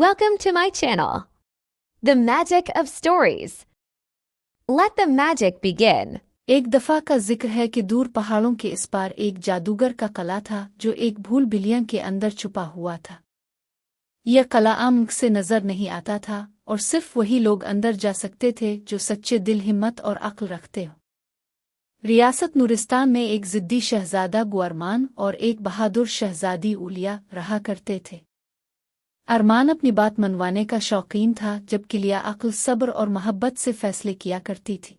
Welcome to my channel, The Magic of Stories. Let the magic begin. एक दफा का जिक्र है कि दूर पहाड़ों के इस पार एक जादूगर का कला था जो एक भूल बिलिया के अंदर छुपा हुआ था। यह कला आम से नजर नहीं आता था और सिर्फ वही लोग अंदर जा सकते थे जो सच्चे दिल, हिम्मत और अक्ल रखते हो। रियासत नूरिस्तान में एक जिद्दी शहजादा गुअरमान और एक बहादुर शहजादी उलिया रहा करते थे। अरमान अपनी बात मनवाने का शौकीन था, जबकि लिया अक्ल, सब्र और मोहब्बत से फैसले किया करती थी।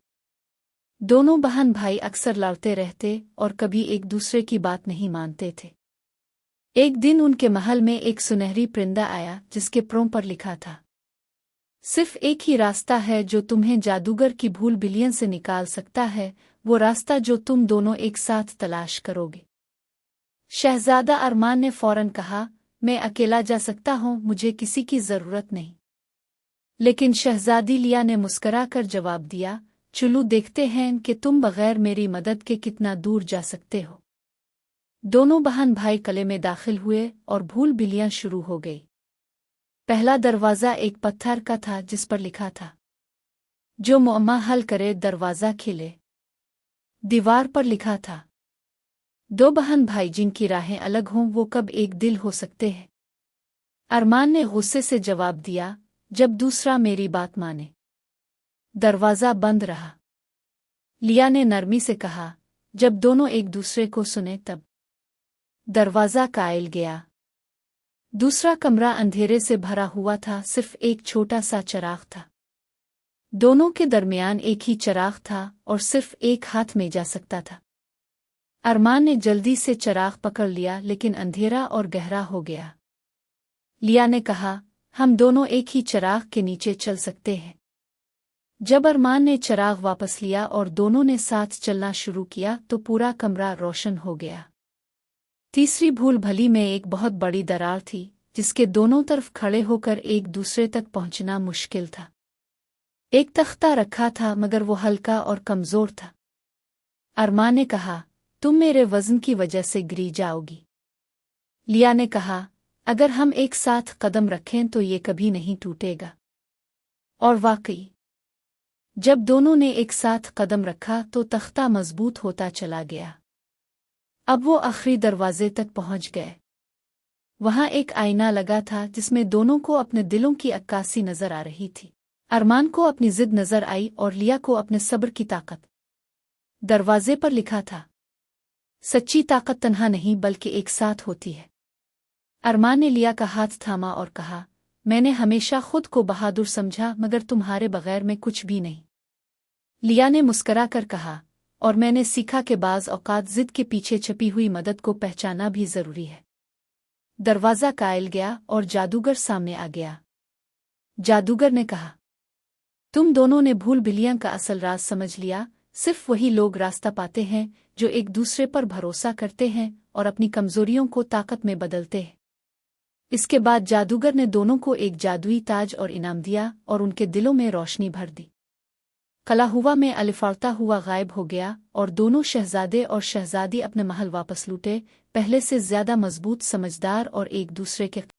दोनों बहन भाई अक्सर लड़ते रहते और कभी एक दूसरे की बात नहीं मानते थे। एक दिन उनके महल में एक सुनहरी परिंदा आया जिसके प्रों पर लिखा था, सिर्फ एक ही रास्ता है जो तुम्हें जादूगर की भूल बिलियन से निकाल सकता है, वो रास्ता जो तुम दोनों एक साथ तलाश करोगे। शहजादा अरमान ने फौरन कहा, मैं अकेला जा सकता हूँ, मुझे किसी की जरूरत नहीं। लेकिन शहजादी लिया ने मुस्करा कर जवाब दिया, चलो देखते हैं कि तुम बगैर मेरी मदद के कितना दूर जा सकते हो। दोनों बहन भाई कले में दाखिल हुए और भूल बिलियां शुरू हो गई। पहला दरवाज़ा एक पत्थर का था जिस पर लिखा था, जो मुअम्मा हल करे दरवाज़ा खिले। दीवार पर लिखा था, दो बहन भाई जिनकी राहें अलग हों वो कब एक दिल हो सकते हैं। अरमान ने गुस्से से जवाब दिया, जब दूसरा मेरी बात माने। दरवाज़ा बंद रहा। लिया ने नरमी से कहा, जब दोनों एक दूसरे को सुने तब। दरवाज़ा कायल गया। दूसरा कमरा अंधेरे से भरा हुआ था, सिर्फ एक छोटा सा चिराग था। दोनों के दरमियान एक ही चिराग था और सिर्फ एक हाथ में जा सकता था। अरमान ने जल्दी से चिराग पकड़ लिया, लेकिन अंधेरा और गहरा हो गया। लिया ने कहा, हम दोनों एक ही चिराग के नीचे चल सकते हैं। जब अरमान ने चिराग वापस लिया और दोनों ने साथ चलना शुरू किया तो पूरा कमरा रोशन हो गया। तीसरी भूल भली में एक बहुत बड़ी दरार थी जिसके दोनों तरफ खड़े होकर एक दूसरे तक पहुंचना मुश्किल था। एक तख्ता रखा था मगर वो हल्का और कमजोर था। अरमान ने कहा, तुम मेरे वजन की वजह से गिरी जाओगी। लिया ने कहा, अगर हम एक साथ कदम रखें तो ये कभी नहीं टूटेगा। और वाकई जब दोनों ने एक साथ कदम रखा तो तख्ता मजबूत होता चला गया। अब वो आखिरी दरवाजे तक पहुंच गए। वहां एक आईना लगा था जिसमें दोनों को अपने दिलों की अक्कासी नजर आ रही थी। अरमान को अपनी जिद नजर आई और लिया को अपने सब्र की ताकत। दरवाजे पर लिखा था, सच्ची ताकत तन्हा नहीं बल्कि एक साथ होती है। अरमान ने लिया का हाथ थामा और कहा, मैंने हमेशा खुद को बहादुर समझा मगर तुम्हारे बगैर मैं कुछ भी नहीं। लिया ने मुस्करा कर कहा, और मैंने सीखा कि बाज़ औकात जिद के पीछे छपी हुई मदद को पहचाना भी जरूरी है। दरवाज़ा कायल गया और जादूगर सामने आ गया। जादूगर ने कहा, तुम दोनों ने भूल बिलियां का असल राज समझ लिया। सिर्फ वही लोग रास्ता पाते हैं जो एक दूसरे पर भरोसा करते हैं और अपनी कमजोरियों को ताकत में बदलते हैं। इसके बाद जादूगर ने दोनों को एक जादुई ताज और इनाम दिया और उनके दिलों में रोशनी भर दी। कला हुआ में अलिफाड़ता हुआ गायब हो गया और दोनों शहजादे और शहजादी अपने महल वापस लूटे, पहले से ज्यादा मजबूत, समझदार और एक दूसरे के